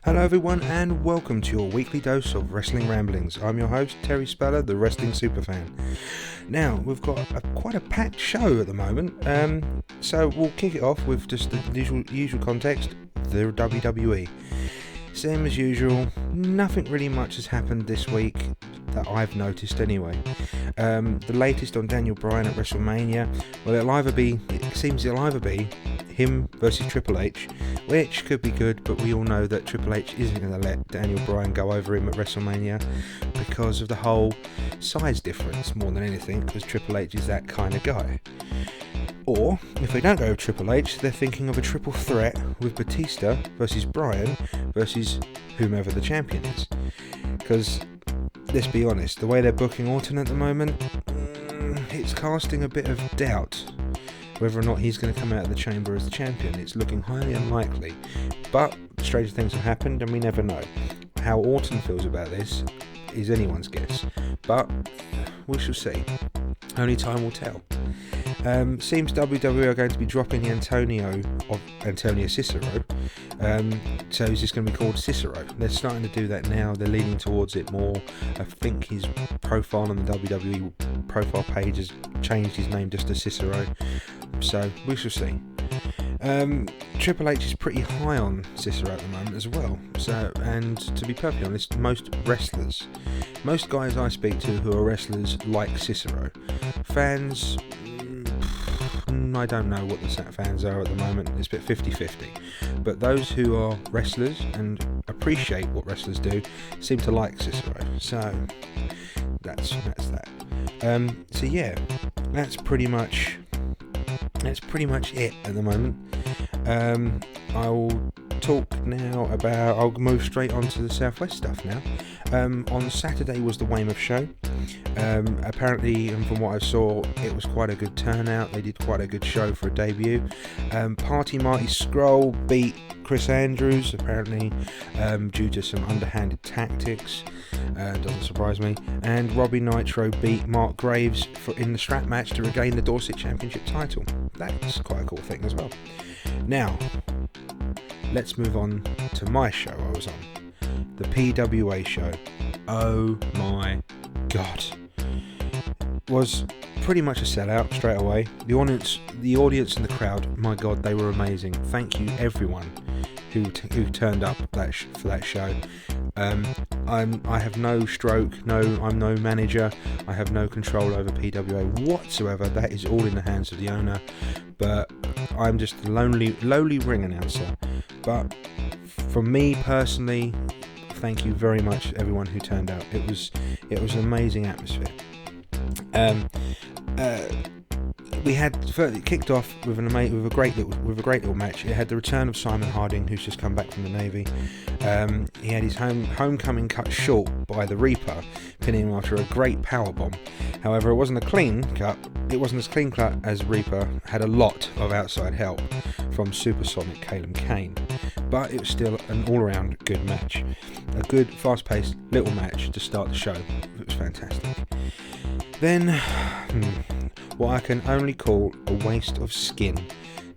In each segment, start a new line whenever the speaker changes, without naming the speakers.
Hello everyone and welcome to your weekly dose of Wrestling Ramblings. I'm your host Terry Speller, the Wrestling Superfan. Now, we've got quite a packed show at the moment, so we'll kick it off with just the usual context, the WWE. Same as usual, nothing really much has happened this week that I've noticed anyway. The latest on Daniel Bryan at WrestleMania, well it seems it'll either be him versus Triple H, which could be good, but we all know that Triple H isn't going to let Daniel Bryan go over him at WrestleMania because of the whole size difference more than anything, because Triple H is that kind of guy. Or, if they don't go with Triple H, they're thinking of a triple threat with Batista versus Bryan versus whomever the champion is. Because, let's be honest, the way they're booking Orton at the moment, it's casting a bit of doubt whether or not he's going to come out of the chamber as the champion. It's looking highly unlikely. But stranger things have happened and we never know. How Orton feels about this is anyone's guess. But we shall see. Only time will tell. Seems WWE are going to be dropping the Antonio Cicero. So he's just going to be called Cicero. They're starting to do that now. They're leaning towards it more. I think his profile on the WWE profile page has changed his name just to Cicero. So we shall see. Triple H is pretty high on Cicero at the moment as well. So, and to be perfectly honest, most guys I speak to who are wrestlers like Cicero. Fans, I don't know what the fans are at the moment. It's a bit 50-50. But those who are wrestlers and appreciate what wrestlers do seem to like Cicero. So that's that. So yeah, that's pretty much it at the moment. I'll move straight on to the Southwest stuff now. On Saturday was the Weymouth show. Apparently, and from what I saw, it was quite a good turnout. They did quite a good show for a debut. Party Marty Scurll beat Chris Andrews, apparently due to some underhanded tactics. Doesn't surprise me. And Robbie Nitro beat Mark Graves in the strap match to regain the Dorset Championship title. That's quite a cool thing as well. Now, let's move on to my show I was on. The PWA show. Oh my god. Was pretty much a sellout straight away. The audience and the crowd, my god, they were amazing. Thank you everyone who turned up for that show. I have no stroke, I'm no manager, I have no control over PWA whatsoever. That is all in the hands of the owner, but I'm just a lowly ring announcer. But for me personally, thank you very much everyone who turned out. It was an amazing atmosphere. We had kicked off with a great little match. It had the return of Simon Harding, who's just come back from the Navy. He had his homecoming cut short by the Reaper, pinning him after a great powerbomb. However, it wasn't a clean cut. It wasn't as clean cut as Reaper had a lot of outside help from Supersonic Caleb Kane. But it was still an all-around good match. A good, fast-paced little match to start the show. It was fantastic. Then, what I can only call a waste of skin,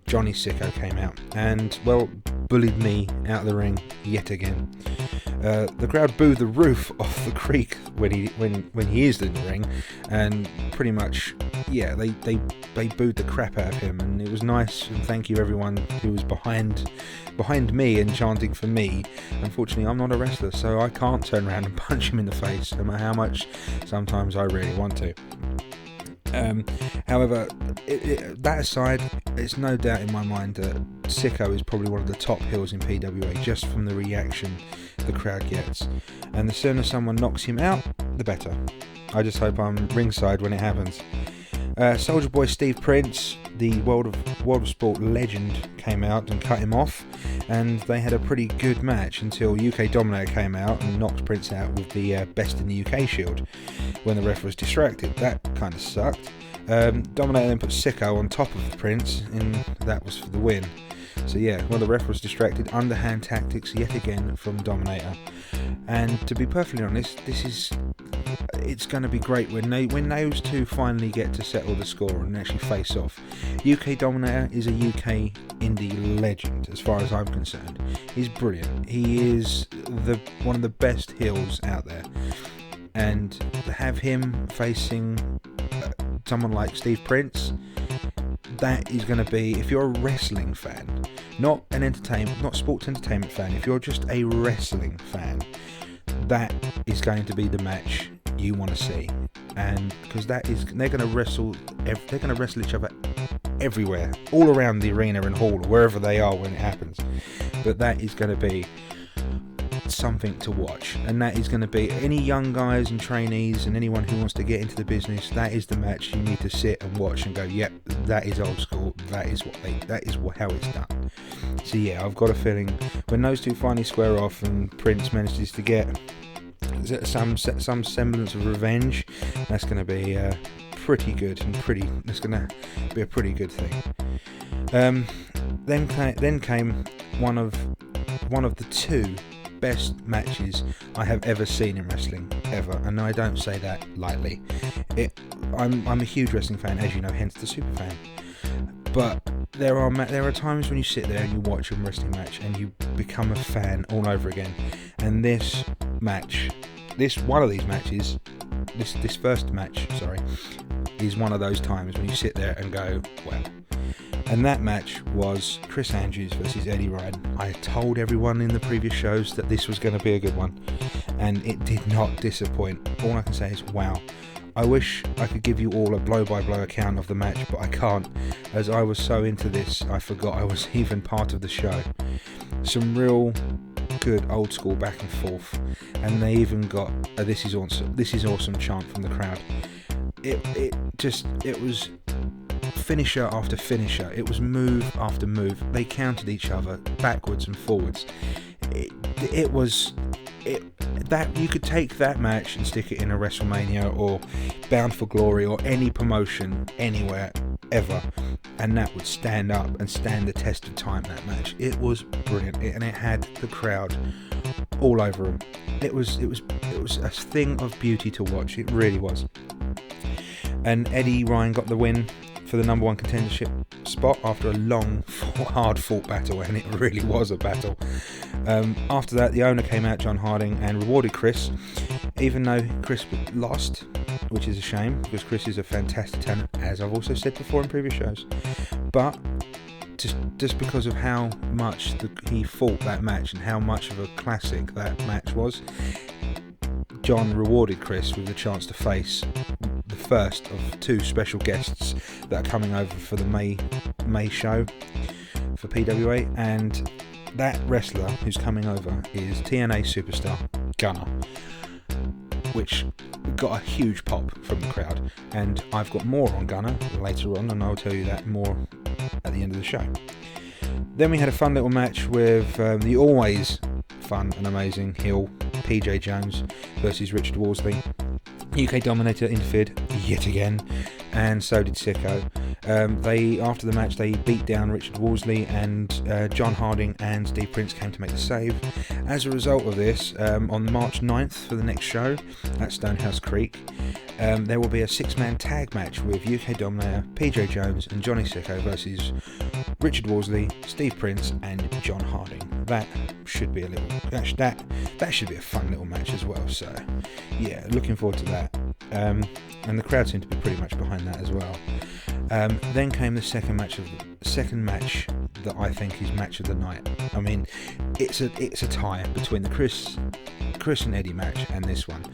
Johnny Sicko came out and, well, bullied me out of the ring yet again. The crowd booed the roof off the creek when he is in the ring, and pretty much, yeah, they booed the crap out of him, and it was nice, and thank you everyone who was behind me and chanting for me. Unfortunately, I'm not a wrestler, so I can't turn around and punch him in the face, no matter how much sometimes I really want to. However, that aside, it's no doubt in my mind that Sicko is probably one of the top heels in PWA just from the reaction the crowd gets. And the sooner someone knocks him out, the better. I just hope I'm ringside when it happens. Soldier Boy Steve Prince, the World of Sport legend, came out and cut him off, and they had a pretty good match until UK Dominator came out and knocked Prince out with the Best in the UK Shield when the ref was distracted. That kind of sucked. Dominator then put Sicko on top of Prince, and that was for the win. So yeah, well, the ref was distracted. Underhand tactics yet again from Dominator. And to be perfectly honest, it's going to be great when those two finally get to settle the score and actually face off. UK Dominator is a UK indie legend as far as I'm concerned. He's brilliant. He is one of the best heels out there. And to have him facing someone like Steve Prince, that is going to be, if you're a wrestling fan, not sports entertainment fan, if you're just a wrestling fan, that is going to be the match you want to see. And because they're going to wrestle each other everywhere, all around the arena and hall, wherever they are when it happens. But that is going to be something to watch, and that is going to be any young guys and trainees and anyone who wants to get into the business. That is the match you need to sit and watch and go, yep, that is old school. That is how it's done. So yeah, I've got a feeling when those two finally square off and Prince manages to get some semblance of revenge, that's going to be pretty good and that's going to be a pretty good thing. Then came one of the two best matches I have ever seen in wrestling, ever, and I don't say that lightly. I'm a huge wrestling fan, as you know, hence the super fan. But there are times when you sit there and you watch a wrestling match and you become a fan all over again. And this first match, is one of those times when you sit there and go, wow. And that match was Chris Andrews versus Eddie Ryan. I told everyone in the previous shows that this was going to be a good one, and it did not disappoint. All I can say is, wow. I wish I could give you all a blow-by-blow account of the match, but I can't, as I was so into this, I forgot I was even part of the show. Some real good old school back and forth, and they even got a "This is awesome" chant from the crowd. It was finisher after finisher. It was move after move. They countered each other backwards and forwards. That you could take that match and stick it in a WrestleMania or Bound for Glory or any promotion anywhere ever, and that would stand up and stand the test of time. That match, it was brilliant, and it had the crowd all over them. It was a thing of beauty to watch. It really was. And Eddie Ryan got the win for the number one contendership spot after a long, hard-fought battle, and it really was a battle. After that, the owner came out, John Harding, and rewarded Chris, even though Chris lost, which is a shame, because Chris is a fantastic talent, as I've also said before in previous shows. But just because of how much he fought that match and how much of a classic that match was, John rewarded Chris with the chance to face the first of two special guests that are coming over for the May show for PWA, and that wrestler who's coming over is TNA superstar Gunner, which got a huge pop from the crowd, and I've got more on Gunner later on, and I'll tell you that more at the end of the show. Then we had a fun little match with the always fun and amazing heel PJ Jones versus Richard Worsley. UK Dominator interfered yet again, and so did Sicko. After the match, they beat down Richard Worsley, and John Harding and Steve Prince came to make the save. As a result of this, on March 9th for the next show at Stonehouse Creek, there will be a 6-man tag match with UK Dominator, PJ Jones and Johnny Sicko versus Richard Worsley, Steve Prince and John Harding. That should be that should be a fun little match as well. So yeah, looking forward to that. And the crowd seemed to be pretty much behind that as well. Then came the second match that I think is match of the night. I mean, it's a tie between the Chris and Eddie match and this one,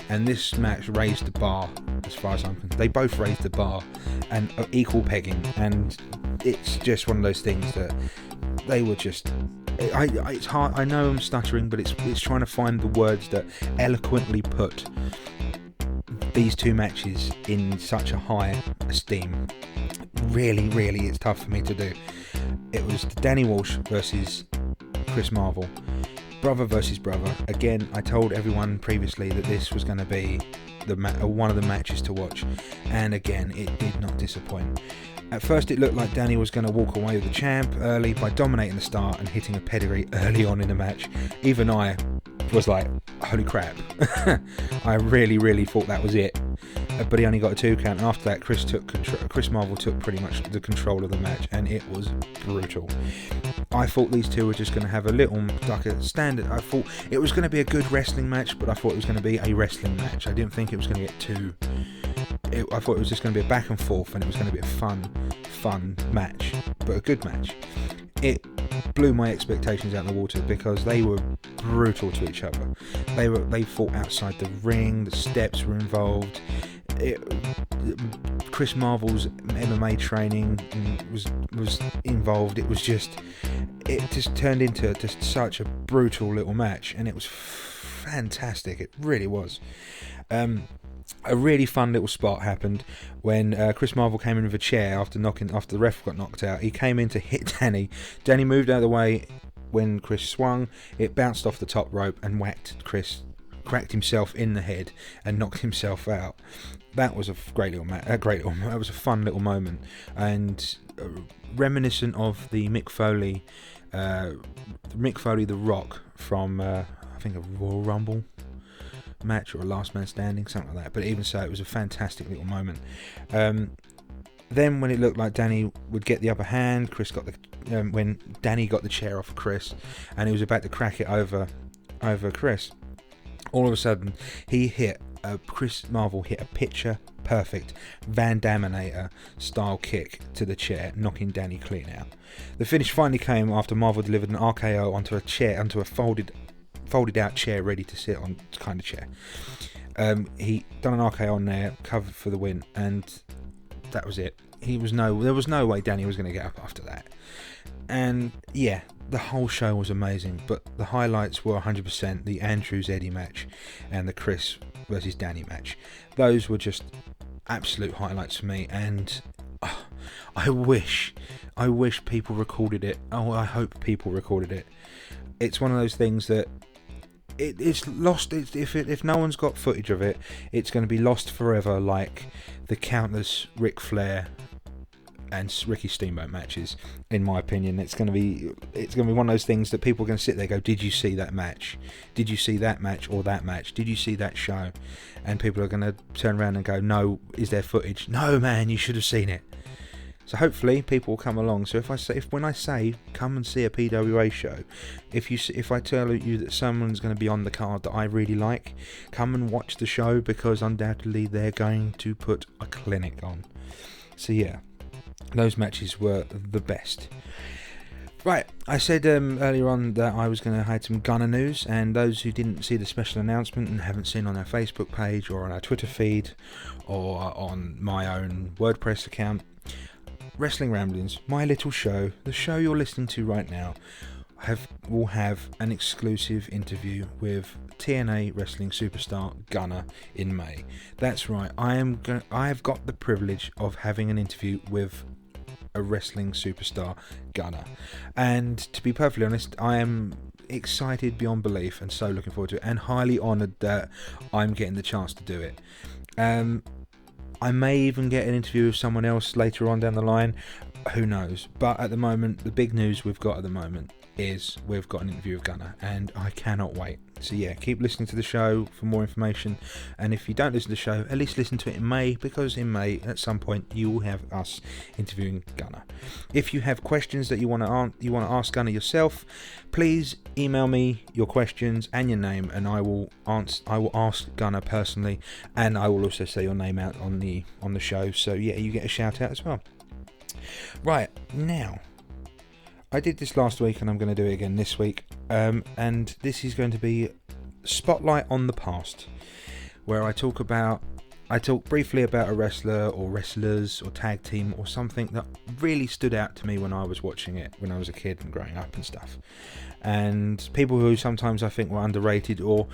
and this match raised the bar as far as I'm concerned. They both raised the bar and equal pegging, and it's just one of those things that they were just. It's hard. I know I'm stuttering, but it's trying to find the words that eloquently put these two matches in such a high esteem. Really, it's tough for me to do. It was Danny Walsh versus Chris Marvel. brother versus brother. Again, I told everyone previously that this was going to be one of the matches to watch, and again, it did not disappoint. At first it looked like Danny was going to walk away with the champ early by dominating the start and hitting a pedigree early on in the match. Even I was like, holy crap. I really thought that was it. But he only got a 2 count, and after that Chris Marvel took pretty much the control of the match, and it was brutal. I thought these two were just going to have a little, like a standard. I thought it was going to be a good wrestling match, but I thought it was going to be a wrestling match. I didn't think it was going to get too... I thought it was just going to be a back and forth, and it was going to be a fun match, but a good match. It blew my expectations out of the water because they were brutal to each other. They fought outside the ring. The steps were involved. Chris Marvel's MMA training was involved. It just turned into just such a brutal little match, and it was fantastic. It really was. A really fun little spot happened when Chris Marvel came in with a chair after the ref got knocked out. He came in to hit Danny. Danny moved out of the way when Chris swung. It bounced off the top rope and whacked Chris, cracked himself in the head and knocked himself out. That was a great little that was a fun little moment, and reminiscent of the Mick Foley The Rock from I think a Royal Rumble match or a Last Man Standing, something like that. But even so, it was a fantastic little moment. Then when it looked like Danny would get the upper hand, when Danny got the chair off of Chris and he was about to crack it over Chris, all of a sudden Chris Marvel hit a picture perfect Van Daminator style kick to the chair, knocking Danny clean out. The finish finally came after Marvel delivered an RKO onto a folded out chair ready to sit on kind of chair. He done an RKO on there, covered for the win, and that was it. There was no way Danny was going to get up after that. And yeah, the whole show was amazing, but the highlights were 100% the Andrews Eddie match and the Chris versus Danny match. Those were just absolute highlights for me, and I wish people recorded it. I hope people recorded it. It's one of those things that it's lost. If no one's got footage of it, it's going to be lost forever, like the countless Ric Flair and Ricky Steamboat matches. In my opinion, it's going to be one of those things that people are going to sit there and go, did you see that match? Did you see that match or that match? Did you see that show? And people are going to turn around and go, no, is there footage? No, man, you should have seen it. So hopefully people will come along. So when I say come and see a PWA show, if I tell you that someone's going to be on the card that I really like, come and watch the show, because undoubtedly they're going to put a clinic on. So yeah, those matches were the best. Right, I said earlier on that I was going to have some Gunner news, and those who didn't see the special announcement and haven't seen on our Facebook page or on our Twitter feed or on my own WordPress account, Wrestling Ramblings, my little show, the show you're listening to right now, will have an exclusive interview with TNA wrestling superstar Gunner in May. That's right, I have got the privilege of having an interview with a wrestling superstar, Gunner, and to be perfectly honest, I am excited beyond belief and so looking forward to it, and highly honoured that I'm getting the chance to do it. I may even get an interview with someone else later on down the line, who knows, but at the moment the big news we've got at the moment is we've got an interview with Gunner, and I cannot wait. So yeah, keep listening to the show for more information, and if you don't listen to the show, at least listen to it in May, because in May at some point you will have us interviewing Gunner. If you have questions that you want to ask Gunner yourself, please email me your questions and your name, and I will ask Gunner personally, and I will also say your name out on the show, so yeah, you get a shout out as well. Right, now I did this last week and I'm going to do it again this week, and this is going to be Spotlight on the Past, where I talk briefly about a wrestler or wrestlers or tag team or something that really stood out to me when I was watching it when I was a kid and growing up and stuff, and people who sometimes I think were underrated or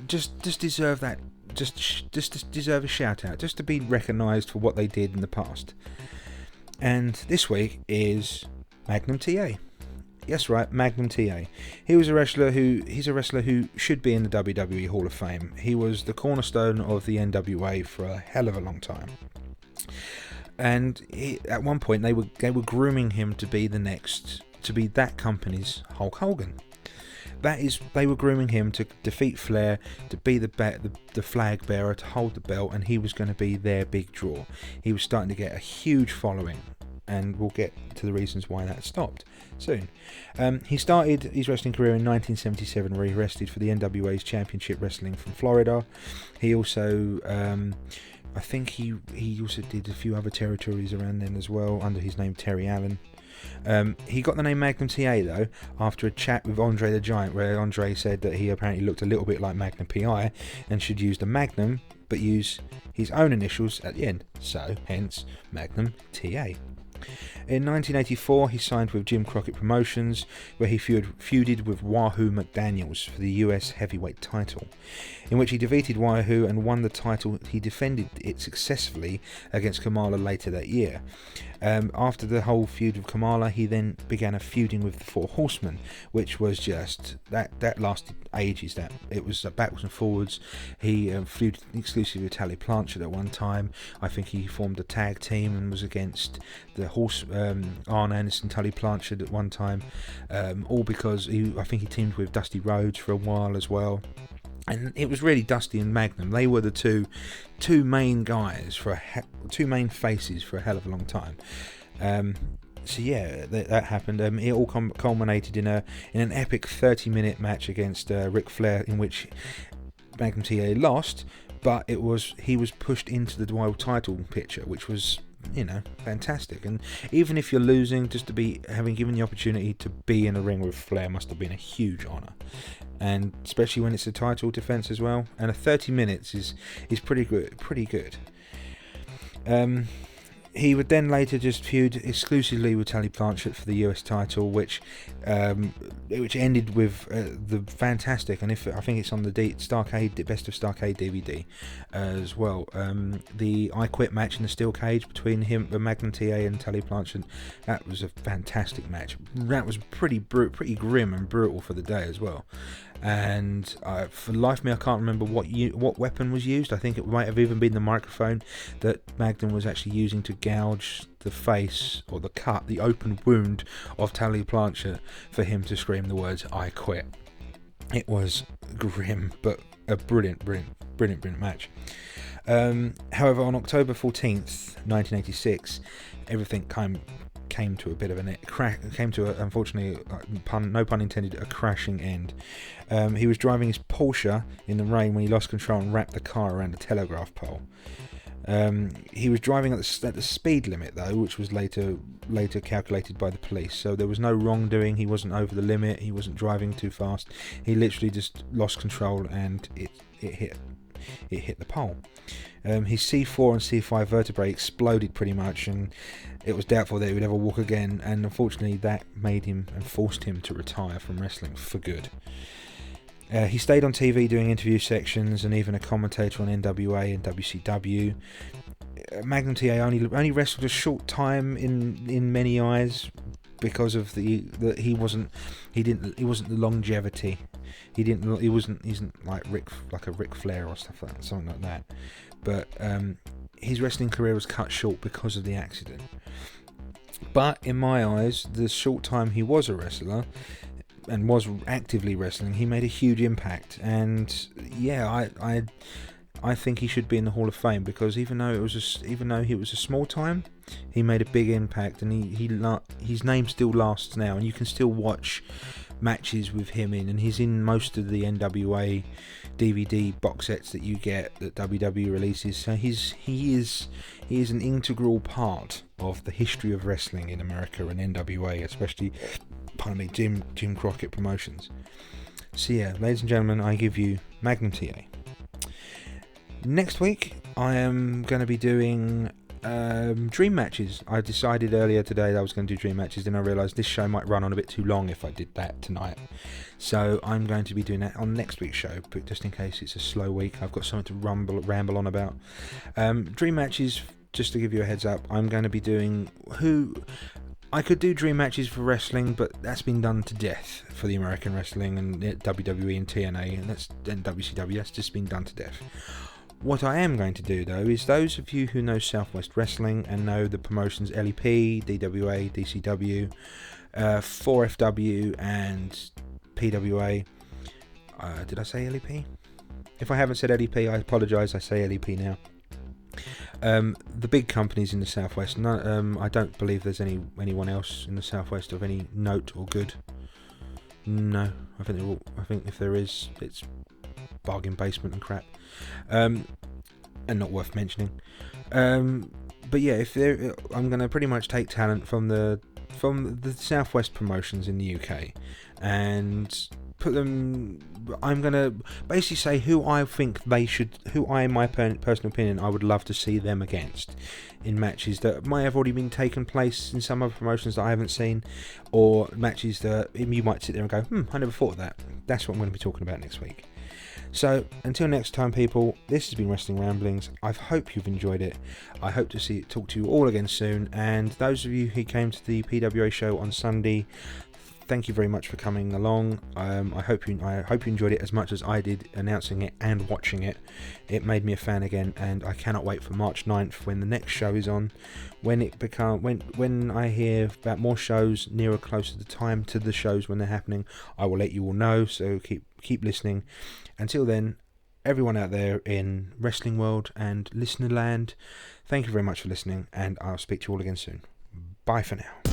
just deserve that, just deserve a shout out, just to be recognised for what they did in the past. And this week is Magnum TA. Yes, right, Magnum TA. He's a wrestler who should be in the WWE Hall of Fame. He was the cornerstone of the NWA for a hell of a long time. And at one point they were grooming him to be that company's Hulk Hogan. They were grooming him to defeat Flair, to be the flag bearer, to hold the belt, and he was going to be their big draw. He was starting to get a huge following, and we'll get to the reasons why that stopped soon. He started his wrestling career in 1977, where he wrestled for the NWA's Championship Wrestling from Florida. He also, I think he also did a few other territories around then as well, under his name Terry Allen. He got the name Magnum TA though after a chat with Andre the Giant, where Andre said that he apparently looked a little bit like Magnum PI and should use the Magnum but use his own initials at the end, so hence Magnum TA. In 1984 he signed with Jim Crockett Promotions, where he feuded with Wahoo McDaniels for the US heavyweight title, in which he defeated Wahoo and won the title. He defended it successfully against Kamala later that year. After the whole feud with Kamala, he then began a feuding with the Four Horsemen, which was just that lasted ages. That it was backwards and forwards. He feuded exclusively with Tully Blanchard at one time. I think he formed a tag team and was against the Arn Anderson, Tully Blanchard at one time, all because I think he teamed with Dusty Rhodes for a while as well. And it was really Dusty and Magnum. They were the two main guys two main faces for a hell of a long time. So yeah, that happened. It all culminated in an epic 30-minute match against Ric Flair, in which Magnum TA lost, but he was pushed into the world title picture, which was, fantastic. And even if you're losing, just to be having given the opportunity to be in a ring with Flair must have been a huge honour, and especially when it's a title defence as well. And a 30 minutes is pretty good. He would then later just feud exclusively with Tully Blanchard for the US title, which ended with the fantastic, and I think it's on the Starrcade Best of Starrcade DVD as well. The I Quit match in the steel cage between Magnum TA and Tully Blanchard. That was a fantastic match. That was pretty grim and brutal for the day as well. And for the life of me, I can't remember what weapon was used. I think it might have even been the microphone that Magnum was actually using to gouge the face or the open wound of Tully Blanchard for him to scream the words "I quit." It was grim, but a brilliant match. However, on October 14th, 1986, everything came to a bit of unfortunately, no pun intended, a crashing end. He was driving his Porsche in the rain when he lost control and wrapped the car around a telegraph pole. He was driving at the speed limit though, which was later calculated by the police. So there was no wrongdoing. He wasn't over the limit. He wasn't driving too fast. He literally just lost control and it hit the pole. His C4 and C5 vertebrae exploded pretty much, and it was doubtful that he would ever walk again, and unfortunately that made him and forced him to retire from wrestling for good. He stayed on TV doing interview sections and even a commentator on NWA and WCW. Magnum TA only wrestled a short time in many eyes because of he wasn't the longevity. He isn't like a Ric Flair or something like that. But his wrestling career was cut short because of the accident. But in my eyes, the short time he was a wrestler and was actively wrestling, he made a huge impact. And yeah, I think he should be in the Hall of Fame, because even though he was a small time, he made a big impact, and his name still lasts now, and you can still watch matches with him in, and he's in most of the NWA DVD box sets that you get that WWE releases. So he is an integral part of the history of wrestling in America and NWA, especially, Jim Crockett Promotions. So yeah, ladies and gentlemen, I give you Magnum TA. Next week I am going to be doing dream matches. I decided earlier today that I was going to do dream matches, then I realised this show might run on a bit too long if I did that tonight. So I'm going to be doing that on next week's show, but just in case it's a slow week, I've got something to ramble on about. Dream matches, just to give you a heads up, I'm going to be doing I could do dream matches for wrestling, but that's been done to death for the American wrestling and WWE and TNA and WCW. That's just been done to death. What I am going to do, though, is those of you who know Southwest Wrestling and know the promotions LEP, DWA, DCW, 4FW and PWA. Did I say LEP? If I haven't said LEP, I apologise, I say LEP now. The big companies in the Southwest, I don't believe there's anyone else in the Southwest of any note or good. No, I think if there is, it's bargain basement and crap, and not worth mentioning. But yeah, I'm going to pretty much take talent from the Southwest promotions in the UK and put them. I'm going to basically say who I think they should, in my personal opinion, I would love to see them against in matches that might have already been taken place in some other promotions that I haven't seen, or matches that you might sit there and go, I never thought of that. That's what I'm going to be talking about next week. So until next time, people, this has been Wrestling Ramblings. I hope you've enjoyed it. I hope to talk to you all again soon, and those of you who came to the PWA show on Sunday, thank you very much for coming along. I hope you enjoyed it as much as I did announcing it and watching it. It made me a fan again, and I cannot wait for March 9th when the next show is on. When I hear about more shows nearer closer to time to the shows when they're happening, I will let you all know. So keep listening. Until then, everyone out there in wrestling world and listener land, thank you very much for listening, and I'll speak to you all again soon. Bye for now.